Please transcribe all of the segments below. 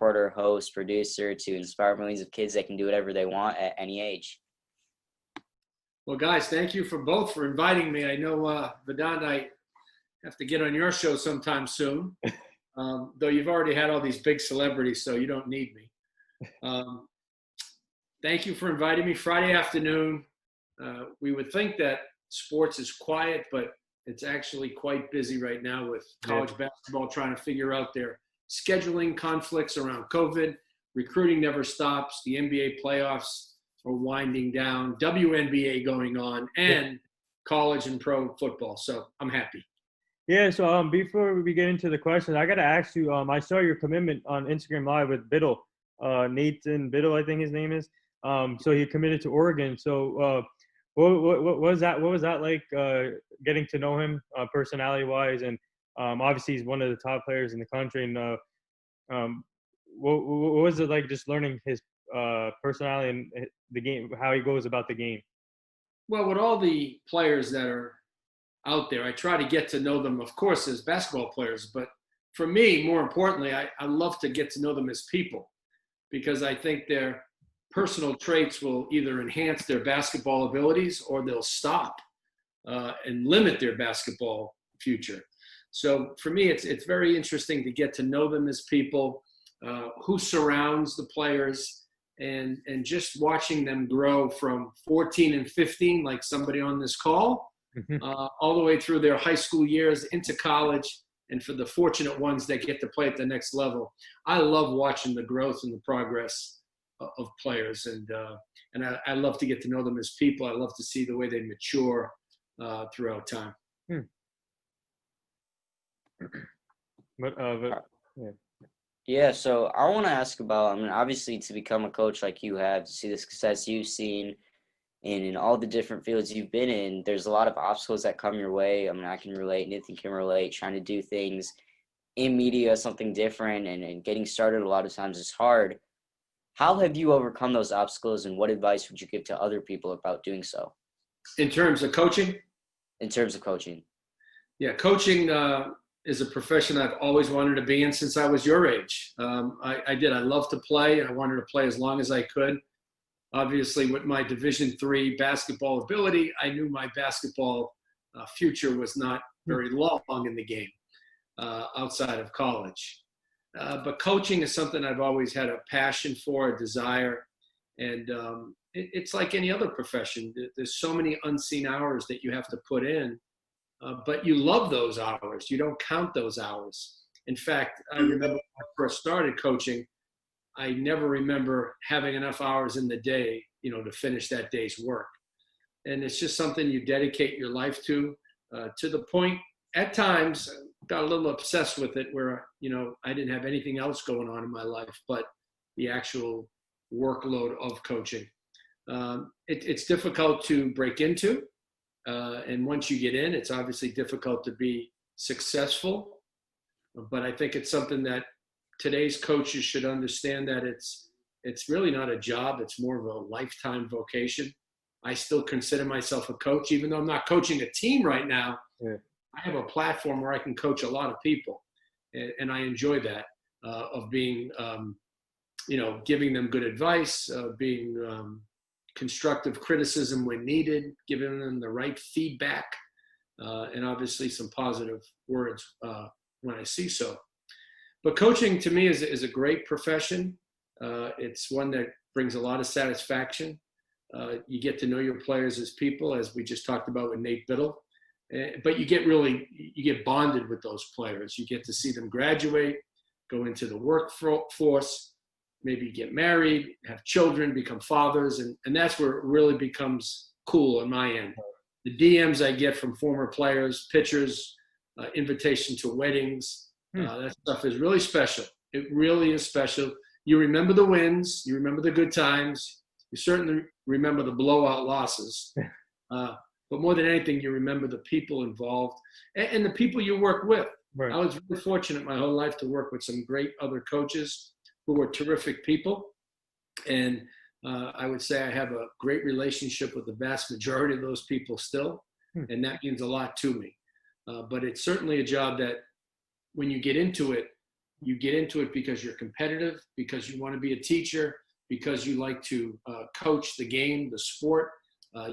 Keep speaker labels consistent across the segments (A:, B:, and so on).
A: reporter, host, producer to inspire millions of kids that can do whatever they want at any age.
B: Well, guys, thank you both for inviting me. I know, Vedant, I have to get on your show sometime soon, though you've already had all these big celebrities, so you don't need me. Thank you for inviting me. Friday afternoon, we would think that sports is quiet, but it's actually quite busy right now with college basketball trying to figure out their scheduling conflicts around COVID. Recruiting never stops. The NBA playoffs are winding down. WNBA going on, and college and pro football. So I'm happy.
C: Yeah, so before we get into the questions, I got to ask you, I saw your commitment on Instagram Live with Biddle, Nathan Biddle, I think his name is. So he committed to Oregon. So what was that? What was that like getting to know him personality-wise? And obviously he's one of the top players in the country. And what was it like just learning his personality and the game, how he goes about the game?
B: Well, with all the players that are out there, I try to get to know them, of course, as basketball players. But for me, more importantly, I love to get to know them as people, because I think their personal traits will either enhance their basketball abilities or they'll stop and limit their basketball future. So for me, it's very interesting to get to know them as people, who surrounds the players, and just watching them grow from 14 and 15, like somebody on this call, all the way through their high school years into college, and for the fortunate ones that get to play at the next level. I love watching the growth and the progress of players, and I love to get to know them as people. I love to see the way they mature throughout time.
A: Yeah, so I want to ask about, obviously to become a coach like you have, to see the success you've seen in all the different fields you've been in, there's a lot of obstacles that come your way. I can relate, Nathan can relate, trying to do things in media, something different, and getting started a lot of times is hard. How have you overcome those obstacles, and what advice would you give to other people about doing so?
B: In terms of coaching?
A: In terms of coaching.
B: Yeah, coaching is a profession I've always wanted to be in since I was your age. I did. I loved to play. I wanted to play as long as I could. Obviously, with my Division III basketball ability, I knew my basketball future was not very long in the game outside of college. But coaching is something I've always had a passion for, a desire. And it's like any other profession. There's so many unseen hours that you have to put in. But you love those hours. You don't count those hours. In fact, I remember when I first started coaching, I never remember having enough hours in the day, to finish that day's work. And it's just something you dedicate your life to the point, at times, got a little obsessed with it where, I didn't have anything else going on in my life but the actual workload of coaching. It's difficult to break into. And once you get in, it's obviously difficult to be successful. But I think it's something that today's coaches should understand, that it's really not a job. It's more of a lifetime vocation. I still consider myself a coach, even though I'm not coaching a team right now. Yeah. I have a platform where I can coach a lot of people. And I enjoy that, of being, giving them good advice, being constructive criticism when needed, giving them the right feedback, and obviously some positive words when I see so. But coaching to me is a great profession. It's one that brings a lot of satisfaction. You get to know your players as people, as we just talked about with Nate Biddle. But you get bonded with those players. You get to see them graduate, go into the workforce, maybe get married, have children, become fathers, and that's where it really becomes cool on my end. The DMs I get from former players, pitchers, invitation to weddings, that stuff is really special. It really is special. You remember the wins, you remember the good times, you certainly remember the blowout losses, but more than anything, you remember the people involved and the people you work with. Right. I was really fortunate my whole life to work with some great other coaches who were terrific people. And I would say I have a great relationship with the vast majority of those people still. And that means a lot to me. But it's certainly a job that when you get into it, You get into it because you're competitive, because you want to be a teacher, because you like to coach the game, the sport.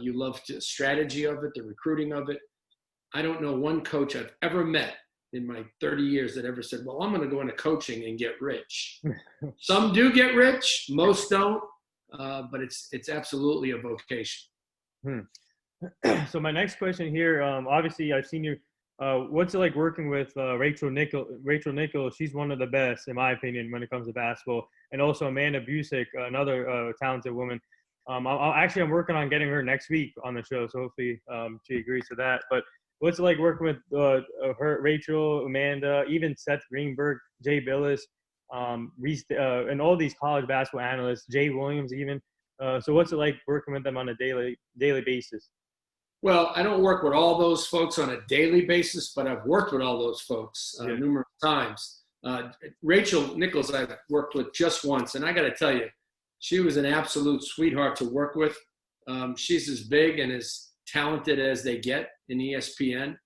B: You love the strategy of it, the recruiting of it. I don't know one coach I've ever met in my 30 years that ever said, well, I'm going to go into coaching and get rich. Some do get rich, most don't, but it's absolutely a vocation.
C: So my next question here, obviously I've seen you. What's it like working with Rachel Nichols? Rachel Nichols, she's one of the best, in my opinion, when it comes to basketball. And also Amanda Busick, another talented woman. I'm working on getting her next week on the show, so hopefully she agrees to that. But what's it like working with her, Rachel, Amanda, even Seth Greenberg, Jay Billis, and all these college basketball analysts, Jay Williams even. So what's it like working with them on a daily basis?
B: Well, I don't work with all those folks on a daily basis, but I've worked with all those folks numerous times. Rachel Nichols I've worked with just once, and I got to tell you, she was an absolute sweetheart to work with. She's as big and as talented as they get in ESPN.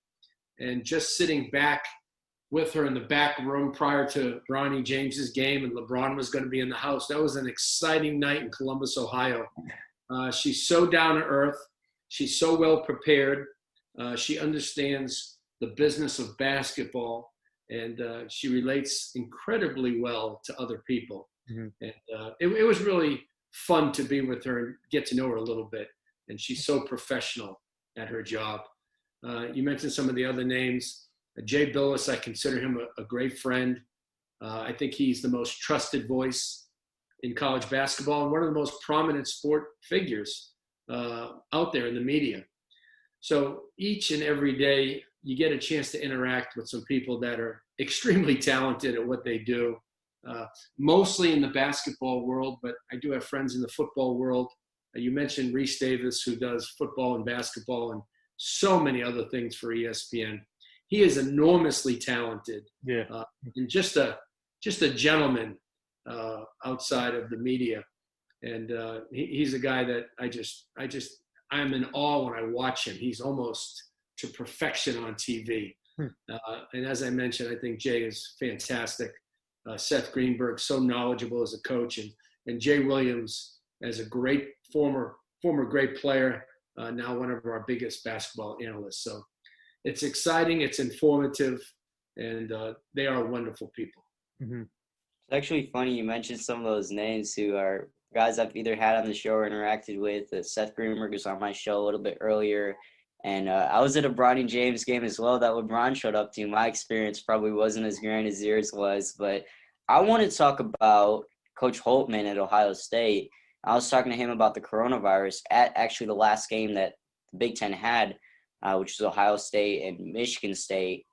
B: And just sitting back with her in the back room prior to Bronny James's game, and LeBron was going to be in the house, that was an exciting night in Columbus, Ohio. She's so down to earth. She's so well prepared. She understands the business of basketball, and she relates incredibly well to other people. Mm-hmm. And it was really fun to be with her and get to know her a little bit. And she's so professional at her job. You mentioned some of the other names. Jay Billis, I consider him a great friend. I think he's the most trusted voice in college basketball and one of the most prominent sport figures out there in the media. So each and every day you get a chance to interact with some people that are extremely talented at what they do, mostly in the basketball world, but I do have friends in the football world. You mentioned Reese Davis, who does football and basketball and so many other things for ESPN. He is enormously talented, and just a gentleman outside of the media. And he's a guy that I'm in awe when I watch him. He's almost to perfection on TV. And as I mentioned, I think Jay is fantastic. Seth Greenberg, so knowledgeable as a coach, and Jay Williams as a great former great player, now one of our biggest basketball analysts. So it's exciting, it's informative, and they are wonderful people.
A: Mm-hmm. It's actually funny you mentioned some of those names who are guys I've either had on the show or interacted with. Seth Greenberg was on my show a little bit earlier. And I was at a Bronny James game as well that LeBron showed up to. My experience probably wasn't as grand as yours was. But I want to talk about Coach Holtman at Ohio State. I was talking to him about the coronavirus at actually the last game that the Big Ten had, which was Ohio State and Michigan State.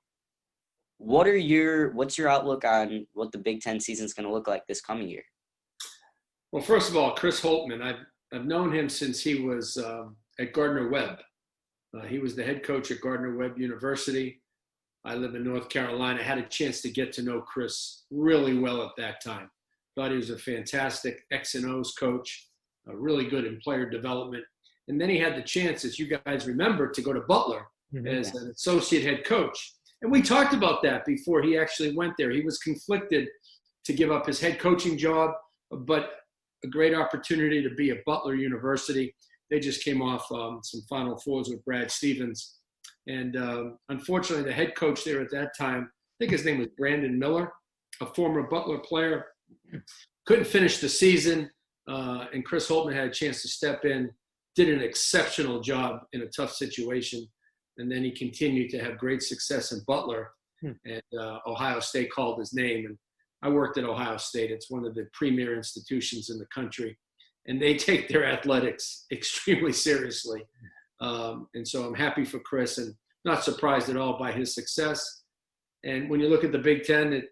A: What's your outlook on what the Big Ten season is going to look like this coming year?
B: Well, first of all, Chris Holtman, I've known him since he was at Gardner-Webb. He was the head coach at Gardner-Webb University. I live in North Carolina. I had a chance to get to know Chris really well at that time. Thought he was a fantastic X and O's coach, really good in player development. And then he had the chance, as you guys remember, to go to Butler as an associate head coach. And we talked about that before he actually went there. He was conflicted to give up his head coaching job, but a great opportunity to be at Butler University. They just came off some Final Fours with Brad Stevens. And unfortunately, the head coach there at that time, I think his name was Brandon Miller, a former Butler player, couldn't finish the season. And Chris Holtman had a chance to step in, did an exceptional job in a tough situation. And then he continued to have great success in Butler. And Ohio State called his name. And I worked at Ohio State. It's one of the premier institutions in the country. And they take their athletics extremely seriously. And so I'm happy for Chris and not surprised at all by his success. And when you look at the Big Ten,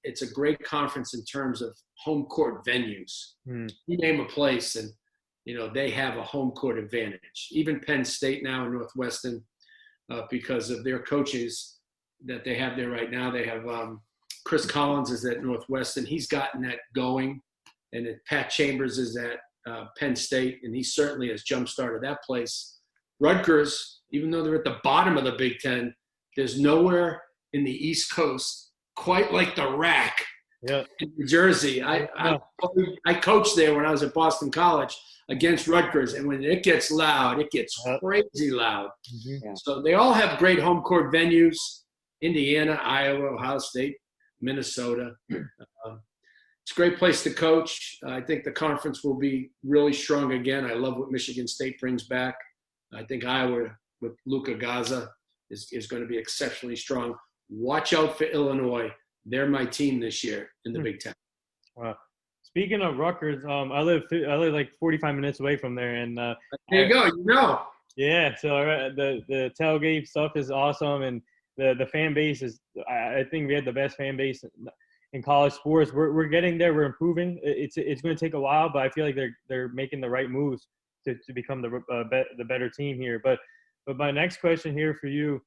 B: it's a great conference in terms of home court venues. You name a place and, they have a home court advantage. Even Penn State now in Northwestern, because of their coaches that they have there right now. They have Chris Collins is at Northwestern. He's gotten that going. And Pat Chambers is at Penn State, and he certainly has jump-started that place. Rutgers, even though they're at the bottom of the Big Ten, there's nowhere in the East Coast quite like the RAC
C: Yeah.
B: in New Jersey. I coached there when I was at Boston College against Rutgers, and when it gets loud, it gets crazy loud.
C: Mm-hmm.
A: Yeah.
B: So they all have great home court venues: Indiana, Iowa, Ohio State, Minnesota. It's a great place to coach. I think the conference will be really strong again. I love what Michigan State brings back. I think Iowa with Luka Gaza is going to be exceptionally strong. Watch out for Illinois. They're my team this year in the Big Ten.
C: Wow. Speaking of Rutgers, I live like 45 minutes away from there, and
B: There you go. You know.
C: yeah. So the tailgate stuff is awesome, and the fan base is. I think we had the best fan base in college sports. We're getting there. We're improving. It's going to take a while, but I feel like they're making the right moves to become the better team here. But my next question here for you,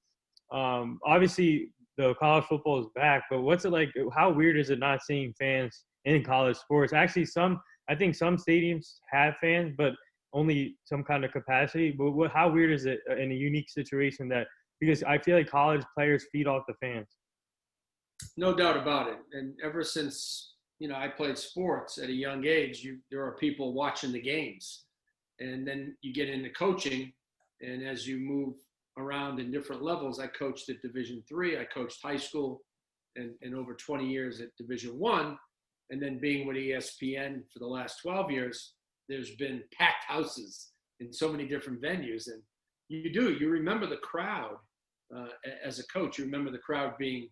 C: obviously the college football is back, but what's it like? How weird is it not seeing fans in college sports? Actually, I think some stadiums have fans, but only some kind of capacity. But how weird is it in a unique situation because I feel like college players feed off the fans.
B: No doubt about it. And ever since, I played sports at a young age, there are people watching the games. And then you get into coaching, and as you move around in different levels, I coached at Division III, I coached high school, and over 20 years at Division I. And then being with ESPN for the last 12 years, there's been packed houses in so many different venues. And you remember the crowd as a coach. You remember the crowd being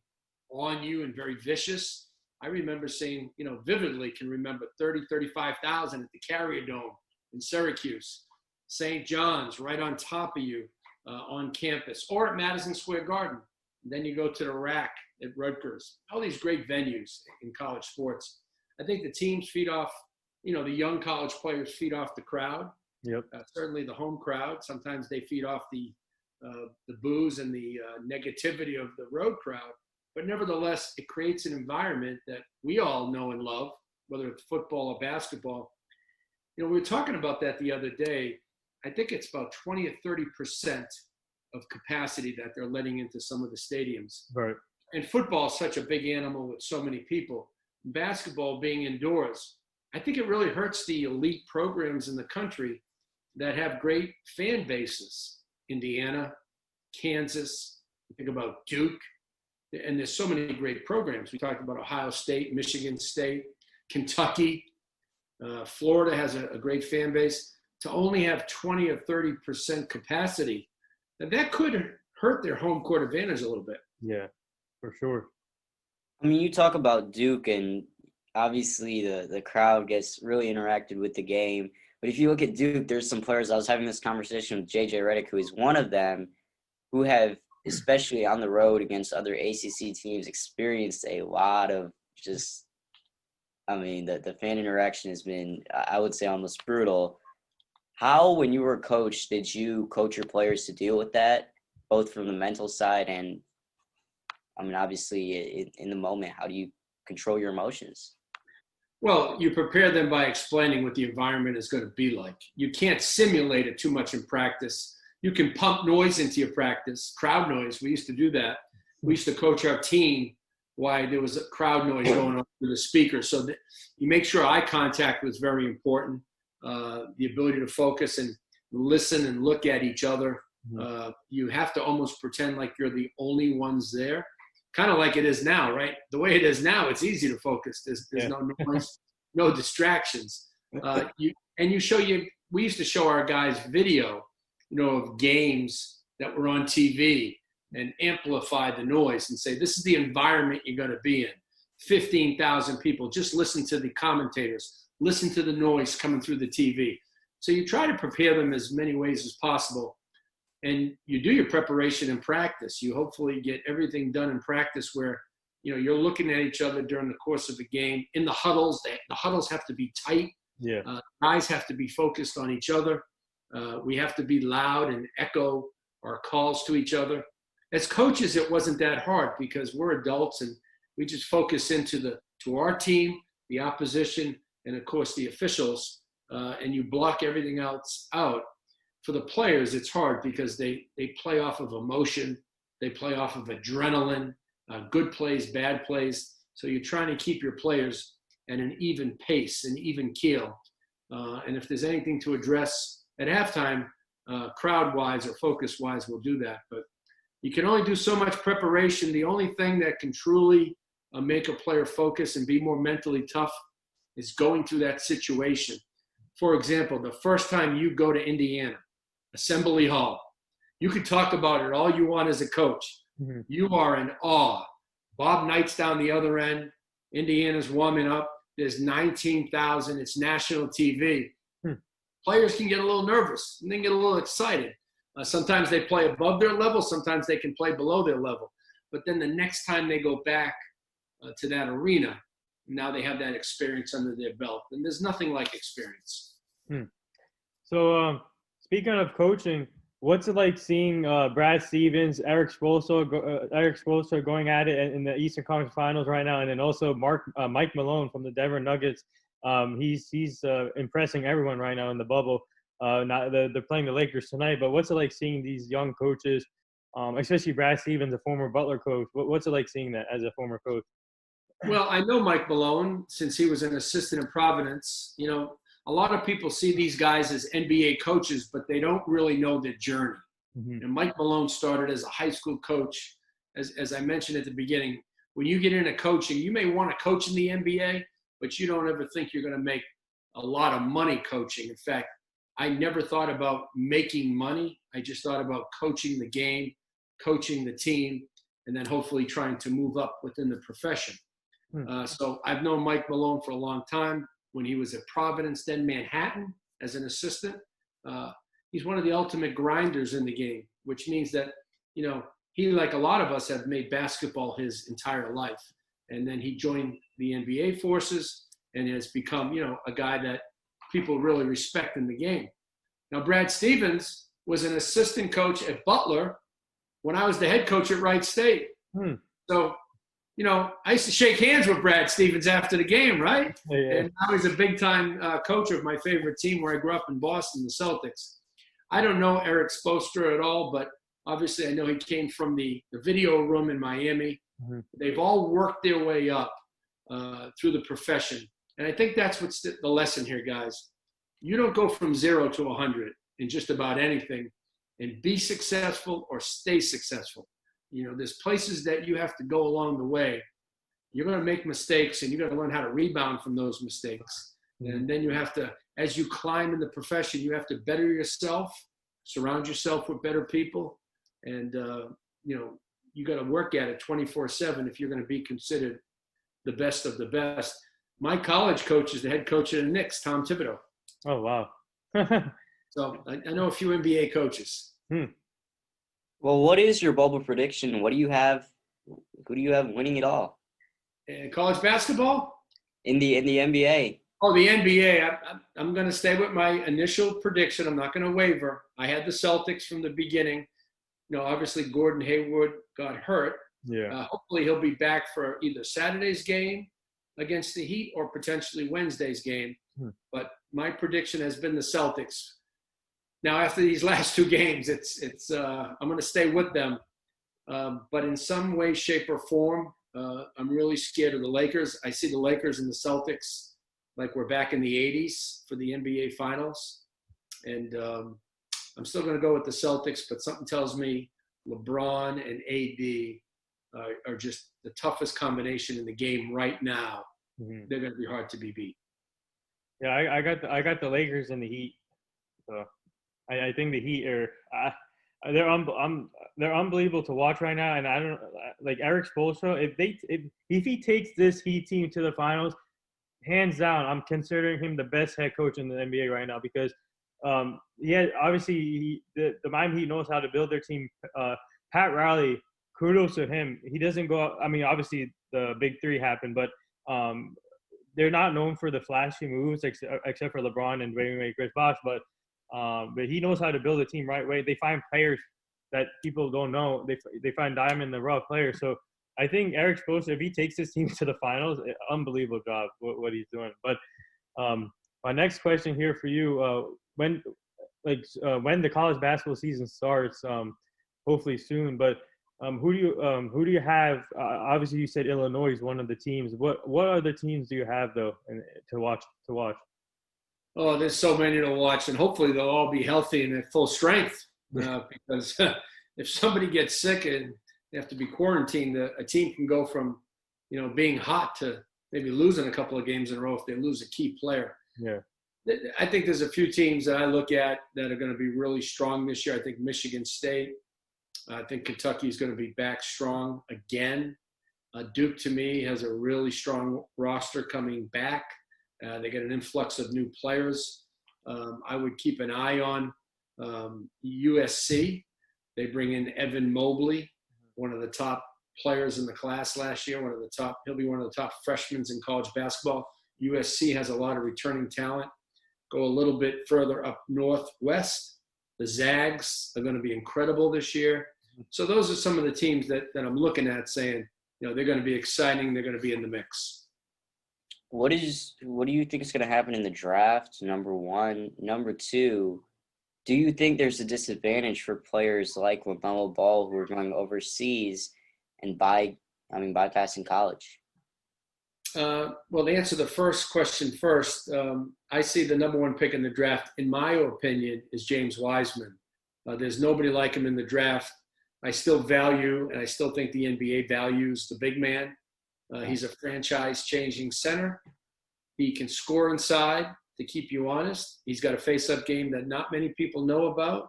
B: on you and very vicious. I remember seeing, vividly can remember 35,000 at the Carrier Dome in Syracuse, St. John's right on top of you on campus, or at Madison Square Garden. And then you go to the RAC at Rutgers. All these great venues in college sports. I think the teams feed off, the young college players feed off the crowd.
C: Yep.
B: Certainly the home crowd. Sometimes they feed off the boos and the negativity of the road crowd. But nevertheless, it creates an environment that we all know and love, whether it's football or basketball. We were talking about that the other day. I think it's about 20 or 30% of capacity that they're letting into some of the stadiums.
C: Right.
B: And football is such a big animal with so many people. Basketball being indoors, I think it really hurts the elite programs in the country that have great fan bases. Indiana, Kansas, you think about Duke, and there's so many great programs. We talked about Ohio State, Michigan State, Kentucky. Florida has a great fan base. To only have 20 or 30% capacity, that could hurt their home court advantage a little bit.
C: Yeah, for sure.
A: I mean, you talk about Duke, and obviously the crowd gets really interacted with the game. But if you look at Duke, there's some players. I was having this conversation with JJ Redick, who is one of them, who have, especially on the road against other ACC teams, experienced a lot of just, the fan interaction has been, I would say, almost brutal. How, when you were a coach, did you coach your players to deal with that, both from the mental side and, obviously in the moment, how do you control your emotions?
B: Well, you prepare them by explaining what the environment is going to be like. You can't simulate it too much in practice. You can pump noise into your practice, crowd noise. We used to do that. We used to coach our team while there was a crowd noise going on through the speakers. So that you make sure eye contact was very important. The ability to focus and listen and look at each other. You have to almost pretend like you're the only ones there. Kind of like it is now, right? The way it is now, it's easy to focus. There's no noise, no distractions. We used to show our guys video, of games that were on TV and amplify the noise and say, this is the environment you're going to be in. 15,000 people. Just listen to the commentators. Listen to the noise coming through the TV. So you try to prepare them as many ways as possible. And you do your preparation in practice. You hopefully get everything done in practice where, you're looking at each other during the course of a game. In the huddles, the huddles have to be tight.
C: Yeah.
B: Guys have to be focused on each other. We have to be loud and echo our calls to each other. As coaches, it wasn't that hard because we're adults and we just focus to our team, the opposition, and of course the officials, and you block everything else out. For the players, it's hard because they play off of emotion. They play off of adrenaline, good plays, bad plays. So you're trying to keep your players at an even pace, an even keel. And if there's anything to address at halftime, crowd-wise or focus-wise, we'll do that. But you can only do so much preparation. The only thing that can truly make a player focus and be more mentally tough is going through that situation. For example, the first time you go to Indiana, Assembly Hall, you could talk about it all you want as a coach.
C: Mm-hmm.
B: You are in awe. Bob Knight's down the other end. Indiana's warming up. There's 19,000. It's national TV. Players can get a little nervous and then get a little excited. Sometimes they play above their level. Sometimes they can play below their level. But then the next time they go back to that arena, now they have that experience under their belt. And there's nothing like experience.
C: So speaking of coaching, what's it like seeing Brad Stevens, Eric Spoelstra going at it in the Eastern Conference Finals right now, and then also Mike Malone from the Denver Nuggets? He's impressing everyone right now in the bubble. They're playing the Lakers tonight, but what's it like seeing these young coaches, especially Brad Stevens, a former Butler coach? What's it like seeing that as a former coach?
B: Well, I know Mike Malone since he was an assistant in Providence. You know, a lot of people see these guys as NBA coaches, but they don't really know their journey.
C: Mm-hmm.
B: And Mike Malone started as a high school coach. As I mentioned at the beginning, when you get into coaching, you may want to coach in the NBA, but you don't ever think you're going to make a lot of money coaching. In fact, I never thought about making money. I just thought about coaching the game, coaching the team, and then hopefully trying to move up within the profession. So I've known Mike Malone for a long time. When he was at Providence, then Manhattan as an assistant, he's one of the ultimate grinders in the game, which means that, you know, he, like a lot of us, have made basketball his entire life. And then he joined the NBA forces and has become, you know, a guy that people really respect in the game. Now, Brad Stevens was an assistant coach at Butler when I was the head coach at Wright State. So, you know, I used to shake hands with Brad Stevens after the game, right?
C: Yeah.
B: And now he's a big-time coach of my favorite team where I grew up in Boston, the Celtics. I don't know Eric Spoelstra at all, but obviously I know he came from the video room in Miami.
C: Mm-hmm.
B: They've all worked their way up through the profession. And I think that's what's the lesson here, guys. You don't go from 0 to 100 in just about anything and be successful or stay successful. You know, there's places that you have to go along the way. You're going to make mistakes, and you got to learn how to rebound from those mistakes. And then you have to, as you climb in the profession, you have to better yourself, surround yourself with better people, and you know, you got to work at it 24/7 if you're going to be considered the best of the best. My college coach is the head coach of the Knicks, Tom Thibodeau.
C: Oh, wow.
B: So I know a few NBA coaches.
A: Well, what is your bubble prediction? What do you have? Who do you have winning it all?
B: College basketball?
A: In the NBA.
B: Oh, the NBA. I'm going to stay with my initial prediction. I'm not going to waver. I had the Celtics from the beginning. You know, obviously Gordon Hayward got hurt.
C: Yeah.
B: Hopefully he'll be back for either Saturday's game against the Heat or potentially Wednesday's game. But my prediction has been the Celtics. Now, after these last two games, I'm going to stay with them. But in some way, shape, or form, I'm really scared of the Lakers. I see the Lakers and the Celtics like we're back in the 80s for the NBA Finals. And I'm still going to go with the Celtics, but something tells me LeBron and AD are just the toughest combination in the game right now. They're going to be hard to be beat.
C: Yeah, I got the Lakers and the Heat. So I think the Heat are they're unbelievable to watch right now. And I don't like Eric Spoelstra. If he takes this Heat team to the finals, hands down, I'm considering him the best head coach in the NBA right now because obviously the Miami Heat knows how to build their team. Pat Riley, kudos to him. He doesn't go out. I mean, obviously the big three happened, but they're not known for the flashy moves except for LeBron and Dwayne Wade, Chris Bosh, but he knows how to build a team right way. They find players that people don't know. They find diamond in the rough players. So I think Eric Spoelstra, if he takes his team to the finals, unbelievable job what he's doing. But my next question here for you, when the college basketball season starts, hopefully soon, but who do you have? Obviously, you said Illinois is one of the teams. What other teams do you have though, to watch?
B: Oh, there's so many to watch, and hopefully they'll all be healthy and at full strength. Because if somebody gets sick and they have to be quarantined, a team can go from, being hot to maybe losing a couple of games in a row if they lose a key player.
C: Yeah.
B: I think there's a few teams that I look at that are going to be really strong this year. I think Michigan State. I think Kentucky is going to be back strong again. Duke, to me, has a really strong roster coming back. They get an influx of new players. I would keep an eye on USC. They bring in Evan Mobley, one of the top players in the class last year. He'll be one of the top freshmen in college basketball. USC has a lot of returning talent. Go a little bit further up northwest. The Zags are going to be incredible this year. So those are some of the teams that I'm looking at saying, they're going to be exciting. They're going to be in the mix.
A: What do you think is going to happen in the draft? Number one. Number two, do you think there's a disadvantage for players like LaMelo Ball who are going overseas and bypassing college?
B: Well, to answer the first question first, I see the number one pick in the draft, in my opinion, is James Wiseman. There's nobody like him in the draft. I still value, and I still think the NBA values the big man. He's a franchise-changing center. He can score inside to keep you honest. He's got a face-up game that not many people know about.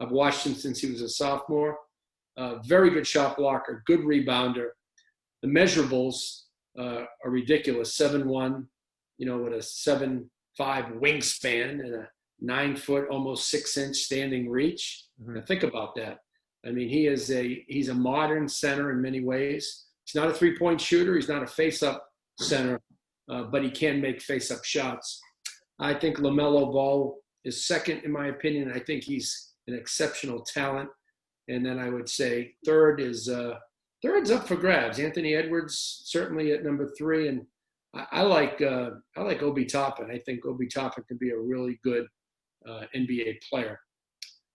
B: I've watched him since he was a sophomore. Very good shot blocker, good rebounder. The measurables are ridiculous. 7'1", with a 7'5" wingspan and a 9-foot, almost 6-inch standing reach.
C: Mm-hmm.
B: Now think about that. I mean, he's a modern center in many ways. He's not a three-point shooter. He's not a face-up center, but he can make face-up shots. I think LaMelo Ball is second, in my opinion. I think he's an exceptional talent. And then I would say third's up for grabs. Anthony Edwards certainly at number 3, and I like Obi Toppin. I think Obi Toppin can be a really good NBA player.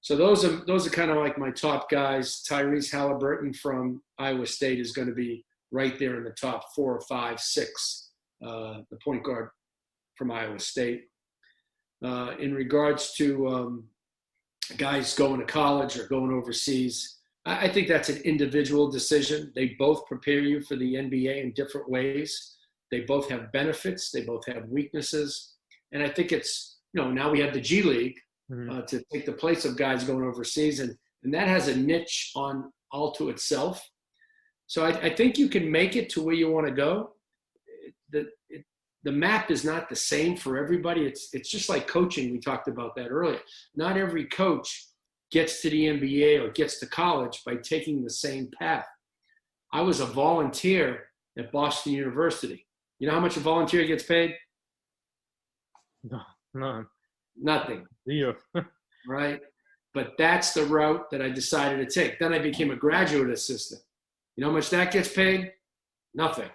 B: So those are kind of like my top guys. Tyrese Halliburton from Iowa State is going to be right there in the top 4 or 5, 6, the point guard from Iowa State. In regards to guys going to college or going overseas, I think that's an individual decision. They both prepare you for the NBA in different ways. They both have benefits. They both have weaknesses. And I think it's, now we have the G League to take the place of guys going overseas. And that has a niche all to itself. So I think you can make it to where you want to go. The map is not the same for everybody. It's just like coaching. We talked about that earlier. Not every coach gets to the NBA or gets to college by taking the same path. I was a volunteer at Boston University. You know how much a volunteer gets paid?
C: No.
B: Nothing.
C: Zero.
B: Right? But that's the route that I decided to take. Then I became a graduate assistant. You know how much that gets paid? Nothing.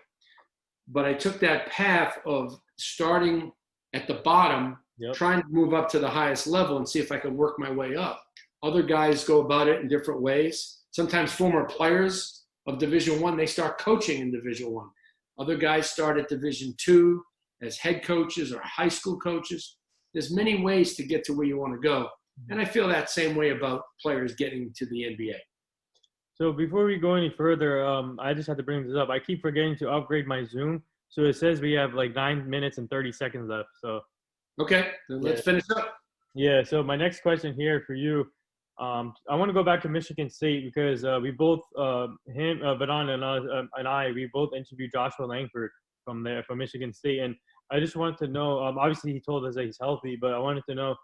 B: But I took that path of starting at the bottom, trying to move up to the highest level and see if I could work my way up. Other guys go about it in different ways. Sometimes former players of Division I, they start coaching in Division I. Other guys start at Division II as head coaches or high school coaches. There's many ways to get to where you want to go. And I feel that same way about players getting to the NBA.
C: So before we go any further, I just have to bring this up. I keep forgetting to upgrade my Zoom. So it says we have like 9 minutes and 30 seconds left. So
B: okay, then let's finish up.
C: Yeah, so my next question here for you, I want to go back to Michigan State because we both, Vedant and I, we both interviewed Joshua Langford from Michigan State. And I just wanted to know, obviously he told us that he's healthy, but I wanted to know,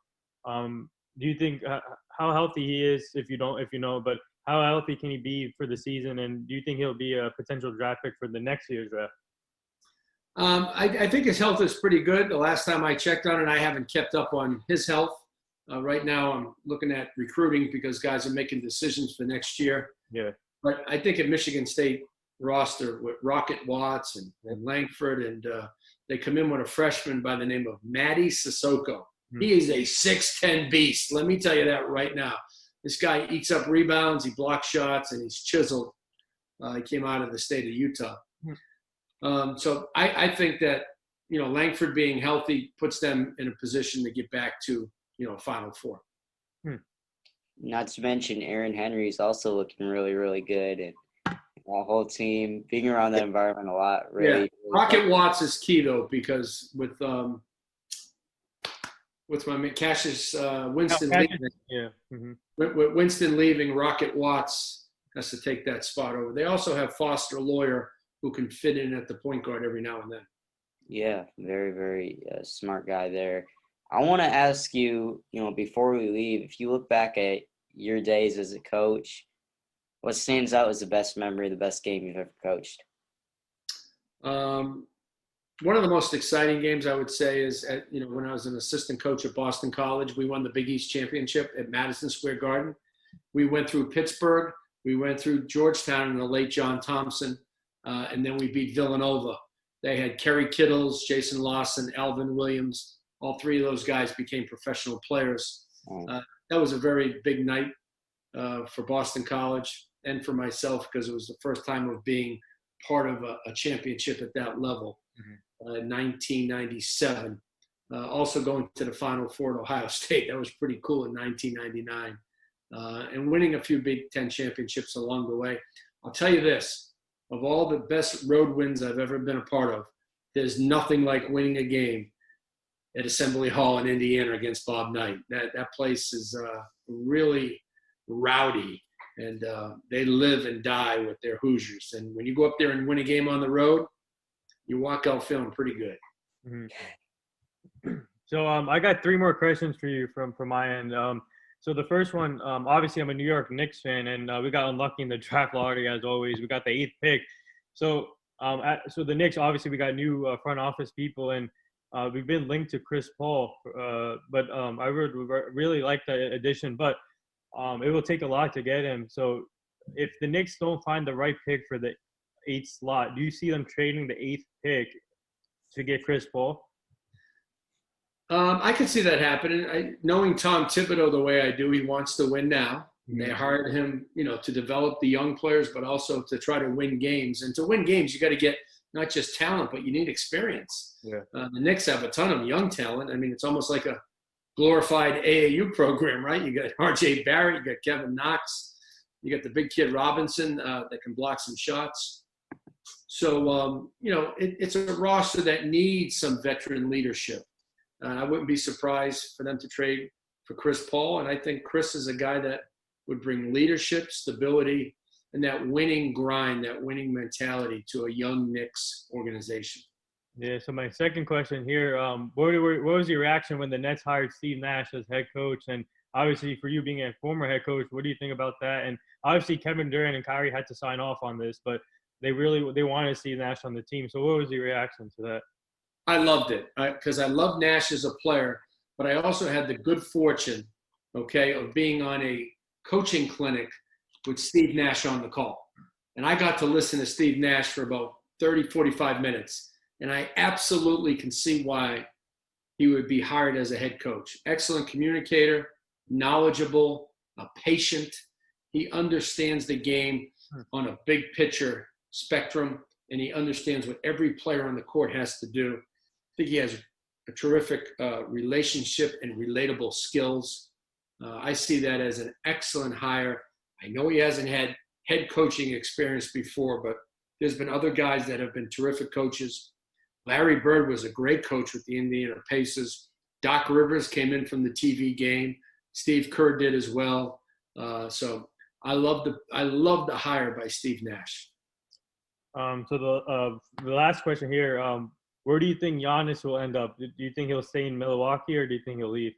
C: do you think how healthy he is, if you know, but how healthy can he be for the season? And do you think he'll be a potential draft pick for the next year's draft?
B: I think his health is pretty good. The last time I checked on it, I haven't kept up on his health. Right now I'm looking at recruiting because guys are making decisions for next year.
C: Yeah.
B: But I think at Michigan State roster with Rocket Watts and Langford, and they come in with a freshman by the name of Matty Sissoko. He is a 6'10" beast. Let me tell you that right now. This guy eats up rebounds, he blocks shots, and he's chiseled. He came out of the state of Utah.
C: Hmm.
B: So I think that, Langford being healthy puts them in a position to get back to, Final Four.
C: Hmm.
A: Not to mention Aaron Henry is also looking really, really good, and that whole team being around that environment a lot
B: Yeah.
A: really, really
B: Rocket Watts is key, though, because with my man Cassius Winston leaving,
C: Yeah. Mm-hmm.
B: with Winston leaving, Rocket Watts has to take that spot over. They also have Foster Lawyer, who can fit in at the point guard every now and then.
A: Yeah, very, very smart guy there. I want to ask you, before we leave, if you look back at your days as a coach, what stands out as the best memory, the best game you've ever coached?
B: One of the most exciting games I would say is when I was an assistant coach at Boston College. We won the Big East championship at Madison Square Garden. We went through Pittsburgh, we went through Georgetown and the late John Thompson, and then we beat Villanova. They had Kerry Kittles, Jason Lawson, Alvin Williams. All three of those guys became professional players. That was a very big night for Boston College and for myself, because it was the first time of being part of a championship at that level. 1997. Also going to the Final Four at Ohio State. That was pretty cool in 1999. And winning a few Big Ten championships along the way. I'll tell you this, of all the best road wins I've ever been a part of, there's nothing like winning a game at Assembly Hall in Indiana against Bob Knight. That place is really rowdy, and they live and die with their Hoosiers. And when you go up there and win a game on the road, you walk out feeling pretty good.
C: Mm-hmm. So I got three more questions for you from my end. So the first one, obviously I'm a New York Knicks fan, and we got unlucky in the draft lottery as always. We got the 8th pick. So so the Knicks, obviously we got new front office people, and we've been linked to Chris Paul. But I would really like the addition, but it will take a lot to get him. So if the Knicks don't find the right pick for the 8th slot, do you see them trading the 8th pick to get Chris Paul?
B: I could see that happening. Knowing Tom Thibodeau the way I do, he wants to win now. They hired him, to develop the young players, but also to try to win games. And to win games, you got to get not just talent, but you need experience.
C: Yeah.
B: The Knicks have a ton of young talent. I mean, it's almost like a glorified AAU program, right? You got R.J. Barrett, you got Kevin Knox, you got the big kid Robinson that can block some shots. So, it's a roster that needs some veteran leadership. I wouldn't be surprised for them to trade for Chris Paul. And I think Chris is a guy that would bring leadership, stability, and that winning grind, that winning mentality to a young Knicks organization.
C: Yeah, so my second question here, what was your reaction when the Nets hired Steve Nash as head coach? And obviously for you being a former head coach, what do you think about that? And obviously Kevin Durant and Kyrie had to sign off on this, but they wanted Steve Nash on the team. So what was your reaction to that?
B: I loved it because I love Nash as a player, but I also had the good fortune, of being on a coaching clinic with Steve Nash on the call. And I got to listen to Steve Nash for about 30, 45 minutes. And I absolutely can see why he would be hired as a head coach. Excellent communicator, knowledgeable, patient. He understands the game on a big picture spectrum, and he understands what every player on the court has to do. I think he has a terrific relationship and relatable skills. I see that as an excellent hire. I know he hasn't had head coaching experience before, but there's been other guys that have been terrific coaches. Larry Bird was a great coach with the Indiana Pacers. Doc Rivers came in from the TV game. Steve Kerr did as well. So I love the hire by Steve Nash.
C: So the last question here, where do you think Giannis will end up? Do you think he'll stay in Milwaukee, or do you think he'll leave?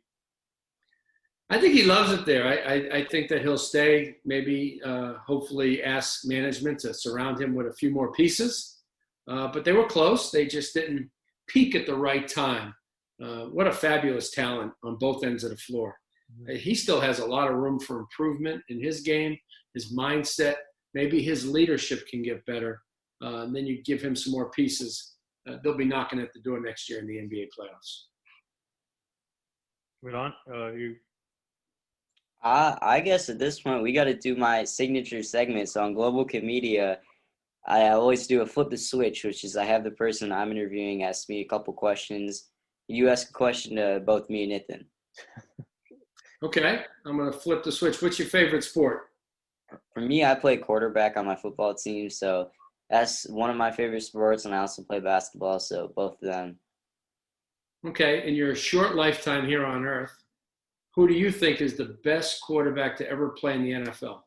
B: I think he loves it there. I think that he'll stay, maybe hopefully ask management to surround him with a few more pieces. But they were close. They just didn't peak at the right time. What a fabulous talent on both ends of the floor. He still has a lot of room for improvement in his game, his mindset. Maybe his leadership can get better. And then you give him some more pieces. They'll be knocking at the door next year in the NBA playoffs.
C: Right on.
A: I guess at this point we got to do my signature segment. So on Global Kid Media, I always do a flip the switch, which is I have the person I'm interviewing ask me a couple questions. You ask a question to both me and Nathan.
B: Okay, I'm going to flip the switch. What's your favorite sport?
A: For me, I play quarterback on my football team, so that's one of my favorite sports, and I also play basketball, so both of them.
B: Okay, in your short lifetime here on Earth, who do you think is the best quarterback to ever play in the NFL?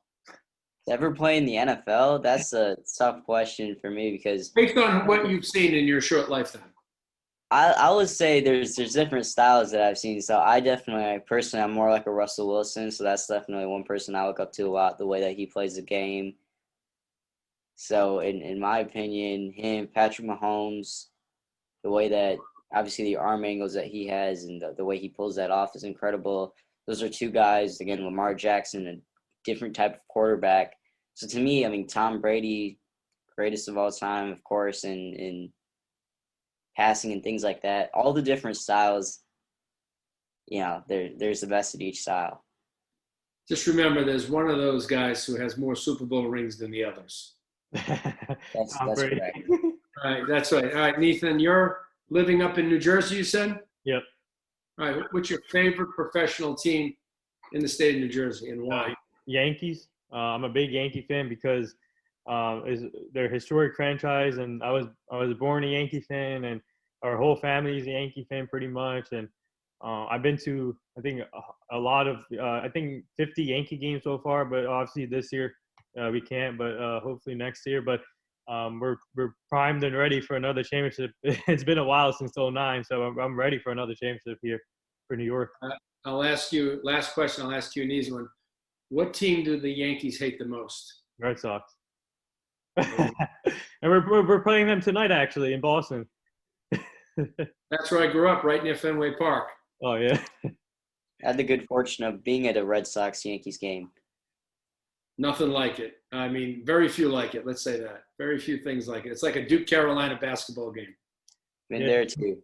A: Ever play in the NFL? That's a tough question for me because
B: Based on what you've seen in your short lifetime.
A: I would say there's different styles that I've seen. So I definitely, personally, I'm more like a Russell Wilson. So that's definitely one person I look up to a lot, the way that he plays the game. So in my opinion, him, Patrick Mahomes, the way that obviously the arm angles that he has and the way he pulls that off is incredible. Those are two guys, again, Lamar Jackson, a different type of quarterback. So to me, I mean, Tom Brady, greatest of all time, of course, in passing and things like that. All the different styles, there's the best at each style.
B: Just remember, there's one of those guys who has more Super Bowl rings than the others.
A: That's
C: Brady.
A: correct.
B: All right, that's right. All right, Nathan, you're living up in New Jersey, you said?
C: Yep.
B: All right, what's your favorite professional team in the state of New Jersey and why?
C: Yankees. I'm a big Yankee fan because they're a historic franchise, and I was born a Yankee fan, and our whole family is a Yankee fan pretty much. And I've been to I think a lot of I think 50 Yankee games so far, but obviously this year we can't. But hopefully next year. But we're primed and ready for another championship. It's been a while since '09, so I'm ready for another championship here for New York.
B: I'll ask you, last question, I'll ask you an easy one. What team do the Yankees hate the most?
C: Red Sox. And we're playing them tonight actually in Boston.
B: That's where I grew up, right near Fenway Park.
C: Oh yeah.
A: I had the good fortune of being at a Red Sox Yankees game.
B: Nothing like it. I mean, very few like it. Let's say that. Very few things like it. It's like a Duke Carolina basketball game.
A: Been there too.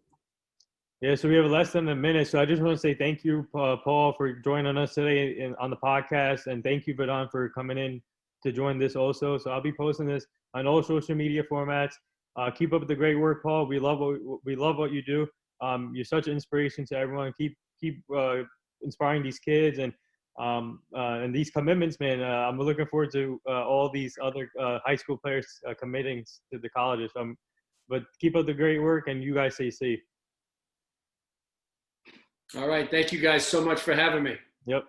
C: Yeah, so we have less than a minute. So I just want to say thank you, Paul, for joining us today on the podcast, and thank you, Vedant, for coming in to join this also. So I'll be posting this on all social media formats. Keep up the great work, Paul. We love what you do. You're such an inspiration to everyone. Keep inspiring these kids and these commitments, man. I'm looking forward to all these other high school players committing to the colleges. But keep up the great work, and you guys stay safe.
B: All right. Thank you guys so much for having me.
C: Yep.